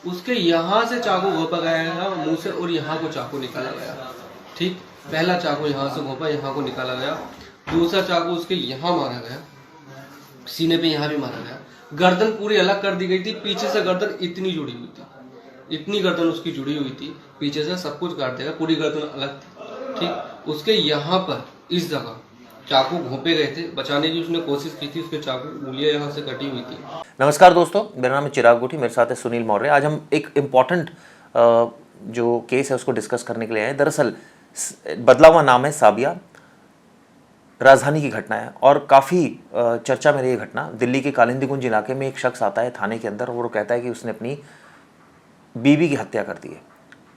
उसके यहाँ से चाकू घोंपा गया मुंह से और यहाँ को चाकू निकाला गया। ठीक, पहला चाकू यहाँ से घोंपा, यहाँ को निकाला गया। दूसरा चाकू उसके यहाँ मारा गया, सीने पे यहाँ भी मारा गया। गर्दन पूरी अलग कर दी गई थी, पीछे से गर्दन इतनी जुड़ी हुई थी, इतनी गर्दन उसकी जुड़ी हुई थी, पीछे से सब कुछ काट देगा, पूरी गर्दन अलग थी। ठीक, उसके यहाँ पर इस जगह चाकू घोंपे गए थे, बचाने की उसने कोशिश की थी, उसके चाकू उंगलियां यहाँ से कटी हुई थी। नमस्कार दोस्तों, मेरा नाम है चिराग गुठी, मेरे साथ है सुनील मौर्य। आज हम एक इम्पॉर्टेंट जो केस है उसको डिस्कस करने के लिए आए हैं। दरअसल बदला हुआ नाम है साबिया, राजधानी की घटना है और काफ़ी चर्चा में रही ये घटना। दिल्ली के कालिंदी कुंज इलाके में एक शख्स आता है थाने के अंदर और वो कहता है कि उसने अपनी बीवी की हत्या कर दी है,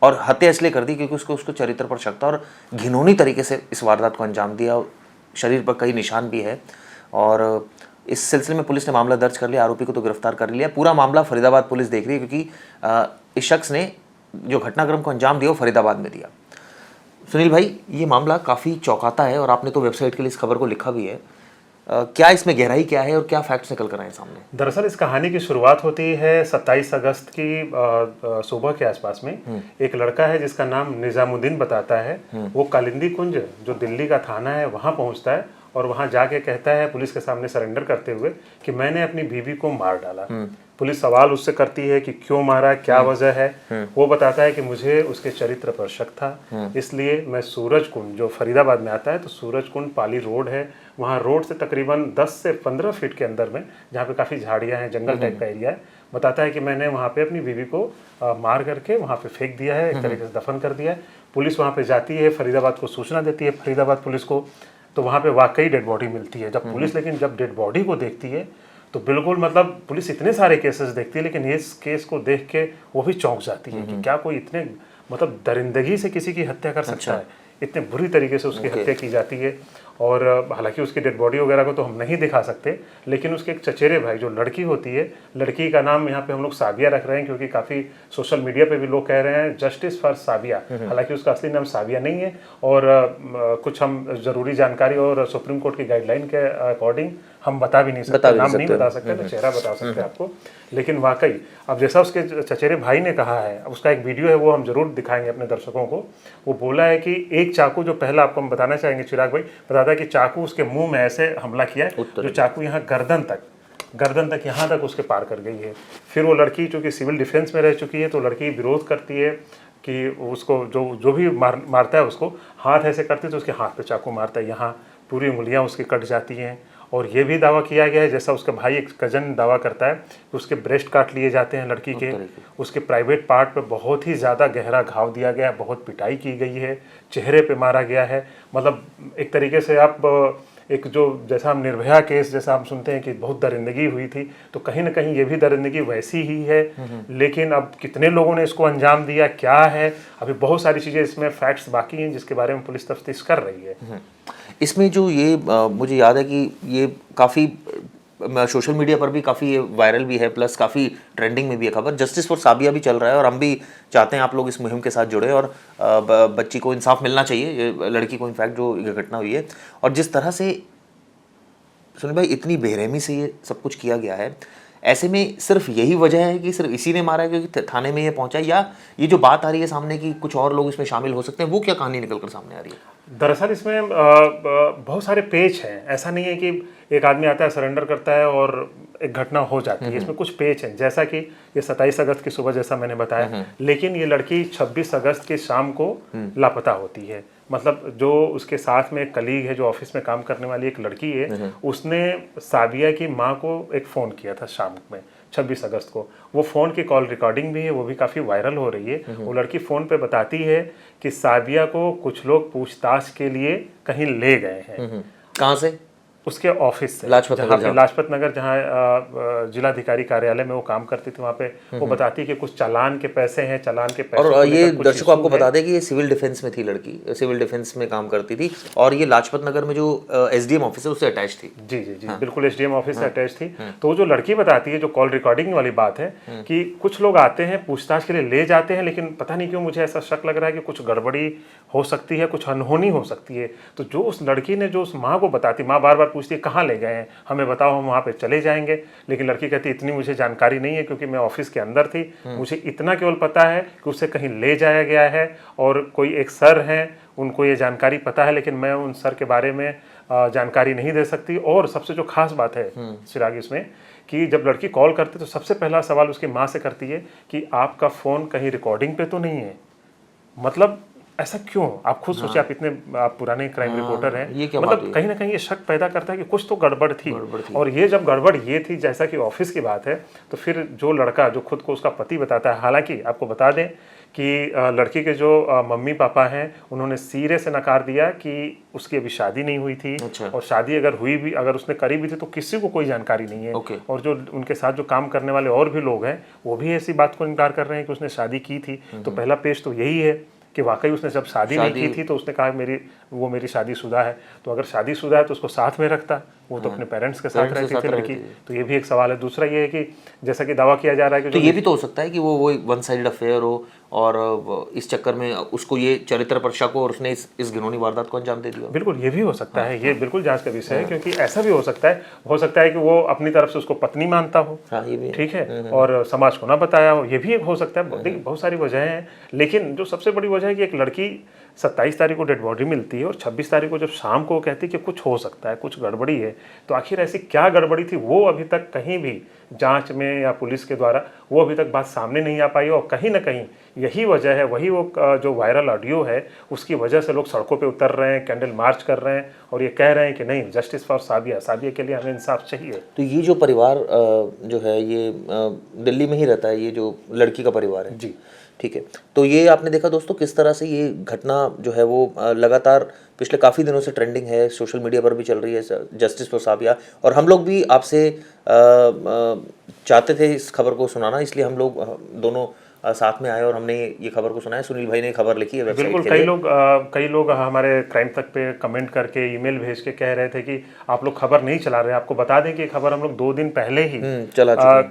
और हत्या इसलिए कर दी क्योंकि उसको चरित्र पर शक था और घिनौनी तरीके से इस वारदात को अंजाम दिया। शरीर पर कई निशान भी है और इस सिलसिले में पुलिस ने मामला दर्ज कर लिया, आरोपी को तो गिरफ्तार कर लिया। पूरा मामला फरीदाबाद पुलिस देख रही है क्योंकि इस शख्स ने जो घटनाक्रम को अंजाम दिया वो फरीदाबाद में दिया। सुनील भाई, ये मामला काफ़ी चौंकाता है और आपने तो वेबसाइट के लिए इस खबर को लिखा भी है। क्या इसमें गहराई क्या है और क्या फैक्ट्स निकल कर आए सामने? दरअसल इस कहानी की शुरुआत होती है 27 अगस्त की सुबह के आसपास में। एक लड़का है जिसका नाम निजामुद्दीन बताता है, वो कालिंदी कुंज जो दिल्ली का थाना है वहाँ पहुँचता है और वहाँ जाके कहता है पुलिस के सामने सरेंडर करते हुए कि मैंने अपनी बीवी को मार डाला। पुलिस सवाल उससे करती है कि क्यों मारा, क्या वजह है। वो बताता है कि मुझे उसके चरित्र पर शक था, इसलिए मैं सूरज कुंड जो फरीदाबाद में आता है, तो सूरज कुंड पाली रोड है, वहाँ रोड से तकरीबन 10 से 15 फीट के अंदर में, जहाँ पे काफ़ी झाड़ियाँ हैं, जंगल टाइप का एरिया है, बताता है कि मैंने वहाँ पे अपनी बीवी को मार करके वहाँ पे फेंक दिया है, एक तरीके से दफन कर दिया है। पुलिस वहाँ पे जाती है, फरीदाबाद को सूचना देती है, फरीदाबाद पुलिस को, तो वहाँ पे वाकई डेड बॉडी मिलती है। जब पुलिस लेकिन जब डेड बॉडी को देखती है तो बिल्कुल मतलब पुलिस इतने सारे केसेस देखती है लेकिन इस केस को देख के वो भी चौंक जाती है कि क्या कोई इतने मतलब दरिंदगी से किसी की हत्या कर सकता है, इतने बुरी तरीके से उसकी हत्या की जाती है। और हालांकि उसकी डेड बॉडी वगैरह को तो हम नहीं दिखा सकते, लेकिन उसके एक चचेरे भाई जो लड़की होती है, लड़की का नाम यहाँ पे हम लोग साबिया रख रहे हैं क्योंकि काफ़ी सोशल मीडिया पे भी लोग कह रहे हैं जस्टिस फॉर साबिया, हालांकि उसका असली नाम साबिया नहीं है। और कुछ हम ज़रूरी जानकारी और सुप्रीम कोर्ट की गाइडलाइन के अकॉर्डिंग हम बता भी नहीं सकते, नाम नहीं बता सकते, तो चेहरा बता सकते आपको। लेकिन वाकई अब जैसा उसके चचेरे भाई ने कहा है, उसका एक वीडियो है वो हम जरूर दिखाएंगे अपने दर्शकों को। वो बोला है कि एक चाकू जो पहला आपको हम बताना चाहेंगे, चिराग भाई बताता है कि चाकू उसके मुंह में ऐसे हमला किया है, जो चाकू यहाँ गर्दन तक यहाँ तक उसके पार कर गई है। फिर वो लड़की चूँकि सिविल डिफेंस में रह चुकी है तो लड़की विरोध करती है कि उसको जो भी मारता है उसको हाथ ऐसे करती है तो उसके हाथ पे चाकू मारता है, यहाँ पूरी उंगलियाँ उसकी कट जाती हैं। और ये भी दावा किया गया है, जैसा उसका भाई एक कजन दावा करता है, कि उसके ब्रेस्ट काट लिए जाते हैं लड़की के, उसके प्राइवेट पार्ट पे बहुत ही ज़्यादा गहरा घाव दिया गया है, बहुत पिटाई की गई है, चेहरे पे मारा गया है। मतलब एक तरीके से आप एक जो जैसा हम निर्भया केस जैसा हम सुनते हैं कि बहुत दरिंदगी हुई थी, तो कहीं ना कहीं ये भी दरिंदगी वैसी ही है। लेकिन अब कितने लोगों ने इसको अंजाम दिया, क्या है, अभी बहुत सारी चीज़ें इसमें फैक्ट्स बाकी हैं जिसके बारे में पुलिस तफ्तीश कर रही है। इसमें जो ये मुझे याद है कि ये काफ़ी सोशल मीडिया पर भी काफ़ी वायरल भी है, प्लस काफ़ी ट्रेंडिंग में भी है खबर। जस्टिस फॉर साबिया भी चल रहा है और हम भी चाहते हैं आप लोग इस मुहिम के साथ जुड़े और बच्ची को इंसाफ मिलना चाहिए, लड़की को इनफैक्ट जो ये घटना हुई है। और जिस तरह से सुनील भाई इतनी बेरहमी से ये सब कुछ किया गया है, ऐसे में सिर्फ यही वजह है कि सिर्फ इसी ने मारा है क्योंकि थाने में ये पहुंचा, या ये जो बात आ रही है सामने कि कुछ और लोग इसमें शामिल हो सकते हैं, वो क्या कहानी निकल कर सामने आ रही है? दरअसल इसमें बहुत सारे पेच हैं, ऐसा नहीं है कि एक आदमी आता है सरेंडर करता है और एक घटना हो जाती है। इसमें कुछ पेच हैं, जैसा कि ये 27 अगस्त की सुबह जैसा मैंने बताया, लेकिन ये लड़की 26 अगस्त की शाम को लापता होती है। मतलब जो उसके साथ में एक कलीग है, जो ऑफिस में काम करने वाली एक लड़की है, उसने साबिया की माँ को एक फ़ोन किया था शाम में 26 अगस्त को। वो फ़ोन की कॉल रिकॉर्डिंग भी है, वो भी काफ़ी वायरल हो रही है। वो लड़की फ़ोन पे बताती है कि साबिया को कुछ लोग पूछताछ के लिए कहीं ले गए हैं। कहाँ से? उसके ऑफिस से, लाजपत नगर जहाँ जिलाधिकारी कार्यालय में वो काम करती थी, वहाँ पे वो बताती है कि कुछ चालान के पैसे हैं, चालान के पैसे। और ये दर्शकों आपको बता दें कि ये सिविल डिफेंस में थी लड़की, सिविल डिफेंस में काम करती थी और ये लाजपत नगर में जो एसडीएम ऑफिस है उससे अटैच थी। जी जी जी, बिल्कुल एसडीएम ऑफिस से अटैच थी। तो जो लड़की बताती है, जो कॉल रिकॉर्डिंग वाली बात है, कि कुछ लोग आते हैं पूछताछ के लिए ले जाते हैं, लेकिन पता नहीं क्यों मुझे ऐसा शक लग रहा है कि कुछ गड़बड़ी हो सकती है, कुछ अनहोनी हो सकती है। तो जो उस लड़की ने जो उस माँ को बताती, माँ बार बार पूछती है कहाँ ले गए हैं, हमें बताओ, हम वहाँ पे चले जाएंगे। लेकिन लड़की कहती है इतनी मुझे जानकारी नहीं है क्योंकि मैं ऑफिस के अंदर थी, मुझे इतना केवल पता है कि उसे कहीं ले जाया गया है और कोई एक सर हैं उनको ये जानकारी पता है, लेकिन मैं उन सर के बारे में जानकारी नहीं दे सकती। और सबसे जो खास बात है चिराग इसमें कि जब लड़की कॉल करती है तो सबसे पहला सवाल उसकी माँ से करती है कि आपका फ़ोन कहीं रिकॉर्डिंग पे तो नहीं है। मतलब ऐसा क्यों? आप खुद सोचिए, आप पुराने क्राइम रिपोर्टर हैं, ये क्या बात मतलब हुई? कहीं ना कहीं ये शक पैदा करता है कि कुछ तो गड़बड़ थी। और ये जब गड़बड़ ये थी, जैसा कि ऑफिस की बात है, तो फिर जो लड़का जो खुद को उसका पति बताता है, हालांकि आपको बता दें कि लड़की के जो मम्मी पापा हैं उन्होंने सिरे से नकार दिया कि उसकी अभी शादी नहीं हुई थी। अच्छा। और शादी अगर हुई भी, अगर उसने करी भी थी तो किसी को कोई जानकारी नहीं है। ओके। और जो उनके साथ जो काम करने वाले और भी लोग हैं वो भी ऐसी बात को इनकार कर रहे हैं कि उसने शादी की थी। तो पहला पेश तो यही है कि वाकई उसने जब शादी नहीं की थी तो उसने कहा मेरी शादीशुदा है। तो अगर शादीशुदा है तो उसको साथ में रखता, वो तो अपने पेरेंट्स के साथ रहती थी लड़की। तो ये भी एक सवाल है। दूसरा ये है कि जैसा कि दावा किया जा रहा है कि तो ये भी तो हो सकता है कि वो वन साइडेड अफेयर हो और इस चक्कर में उसको ये चरित्र पर शक हो और उसने इस घिनौनी वारदात को अंजाम दे दिया। बिल्कुल, ये भी हो सकता है, ये बिल्कुल जांच का विषय है। क्योंकि ऐसा भी हो सकता है कि वो अपनी तरफ से उसको पत्नी मानता हो, ये भी ठीक है, और समाज को ना बताया हो, ये भी एक हो सकता है। देखिए बहुत सारी वजहें हैं, लेकिन जो सबसे बड़ी वजह है कि एक लड़की 27 तारीख को डेड बॉडी मिलती है और 26 तारीख को जब शाम को कहती है कि कुछ हो सकता है, कुछ गड़बड़ी है। तो आखिर ऐसी क्या गड़बड़ी थी, वो अभी तक कहीं भी जांच में या पुलिस के द्वारा वो अभी तक बात सामने नहीं आ पाई। और कहीं ना कहीं यही वजह है, वही वो जो वायरल ऑडियो है उसकी वजह से लोग सड़कों पे उतर रहे हैं, कैंडल मार्च कर रहे हैं और ये कह रहे हैं कि नहीं, जस्टिस फॉर साबिया, साबिया के लिए हमें इंसाफ चाहिए। तो ये जो परिवार जो है ये दिल्ली में ही रहता है, ये जो लड़की का परिवार है जी, ठीक है। तो ये आपने देखा दोस्तों किस तरह से ये घटना जो है वो लगातार पिछले काफ़ी दिनों से ट्रेंडिंग है, सोशल मीडिया पर भी चल रही है, जस्टिस फॉर साबिया। और हम लोग भी आपसे चाहते थे इस खबर को सुनाना, इसलिए हम लोग दोनों साथ में आए और हमने ये खबर को सुनाया। सुनील भाई ने खबर लिखी है वेबसाइट बिल्कुल। के लिए। कई लोग हमारे क्राइम तक पे कमेंट करके, ईमेल भेज के कह रहे थे कि आप लोग खबर नहीं चला रहे। आपको बता दें कि ये खबर हम लोग 2 दिन पहले ही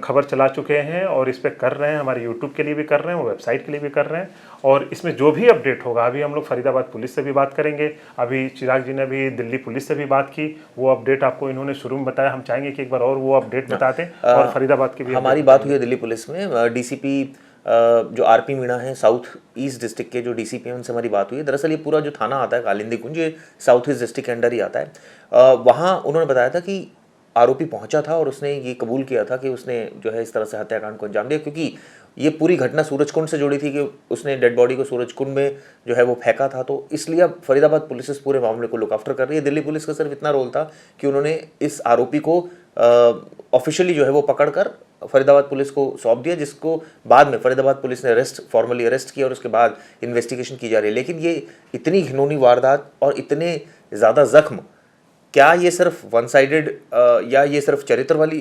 खबर चला चुके हैं और इस पे कर रहे हैं, हमारे यूट्यूब के लिए भी कर रहे हैं, वो वेबसाइट के लिए भी कर रहे हैं। और इसमें जो भी अपडेट होगा, अभी हम लोग फरीदाबाद पुलिस से भी बात करेंगे, अभी चिराग जी ने भी दिल्ली पुलिस से भी बात की, वो अपडेट आपको इन्होंने शुरू में बताया। हम चाहेंगे कि एक बार और वो अपडेट बता दें और फरीदाबाद की भी हमारी बात हुई है दिल्ली पुलिस में। डीसीपी जो आरपी मीणा है, साउथ ईस्ट डिस्ट्रिक्ट के जो डीसीपी हैं, उनसे हमारी बात हुई है। दरअसल ये पूरा जो थाना आता है कालिंदी कुंज, ये साउथ ईस्ट डिस्ट्रिक्ट के अंडर ही आता है। वहाँ उन्होंने बताया था कि आरोपी पहुंचा था और उसने ये कबूल किया था कि उसने जो है इस तरह से हत्याकांड को अंजाम दिया, क्योंकि ये पूरी घटना सूरजकुंड से जुड़ी थी कि उसने डेड बॉडी को सूरजकुंड में जो है वो फेंका था। तो इसलिए अब फरीदाबाद पुलिस इस पूरे मामले को लुक आफ्टर कर रही है। दिल्ली पुलिस का सिर्फ इतना रोल था कि उन्होंने इस आरोपी को ऑफिशियली जो है वो पकड़कर फरीदाबाद पुलिस को सौंप दिया, जिसको बाद में फरीदाबाद पुलिस ने फॉर्मली अरेस्ट किया और उसके बाद इन्वेस्टिगेशन की जा रही है। लेकिन ये इतनी घिनौनी वारदात और इतने ज़्यादा जख्म, क्या ये सिर्फ वन साइडेड या ये सिर्फ चरित्र वाली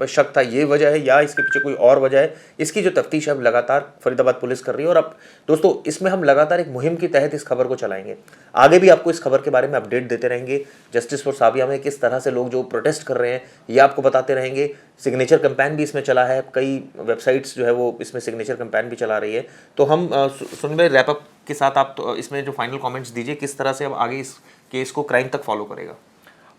शक था, ये वजह है, या इसके पीछे कोई और वजह है? इसकी जो तफ्तीश अब लगातार फरीदाबाद पुलिस कर रही है। और अब दोस्तों इसमें हम लगातार एक मुहिम के तहत इस खबर को चलाएंगे। आगे भी आपको इस खबर के बारे में अपडेट देते रहेंगे। जस्टिस फॉर साबिया में किस तरह से लोग जो प्रोटेस्ट कर रहे हैं ये आपको बताते रहेंगे। सिग्नेचर कैंपेन भी इसमें चला है, कई वेबसाइट्स जो है वो इसमें सिग्नेचर कैंपेन भी चला रही है। तो हम सुन भाई रैप अप के साथ आप तो इसमें जो फाइनल कॉमेंट्स दीजिए, किस तरह से अब आगे इस केस को क्राइम तक फॉलो करेगा।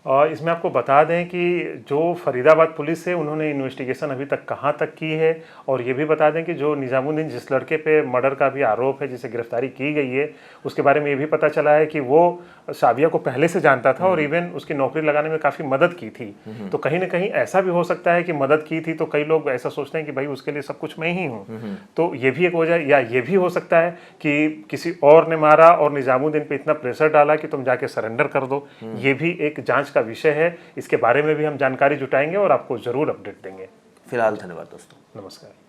और इसमें आपको बता दें कि जो फरीदाबाद पुलिस है उन्होंने इन्वेस्टिगेशन अभी तक कहां तक की है, और ये भी बता दें कि जो निजामुद्दीन जिस लड़के पे मर्डर का भी आरोप है, जिसे गिरफ्तारी की गई है, उसके बारे में ये भी पता चला है कि वो साबिया को पहले से जानता था और इवन उसकी नौकरी लगाने में काफ़ी मदद की थी। तो कहीं ना कहीं ऐसा भी हो सकता है कि मदद की थी, तो कई लोग ऐसा सोचते हैं कि भाई उसके लिए सब कुछ मैं ही हूँ। तो ये भी एक वजह, या ये भी हो सकता है कि किसी और ने मारा और निजामुद्दीन पे इतना प्रेशर डाला कि तुम जाके सरेंडर कर दो। ये भी एक जांच का विषय है, इसके बारे में भी हम जानकारी जुटाएंगे और आपको जरूर अपडेट देंगे। फिलहाल धन्यवाद दोस्तों, नमस्कार।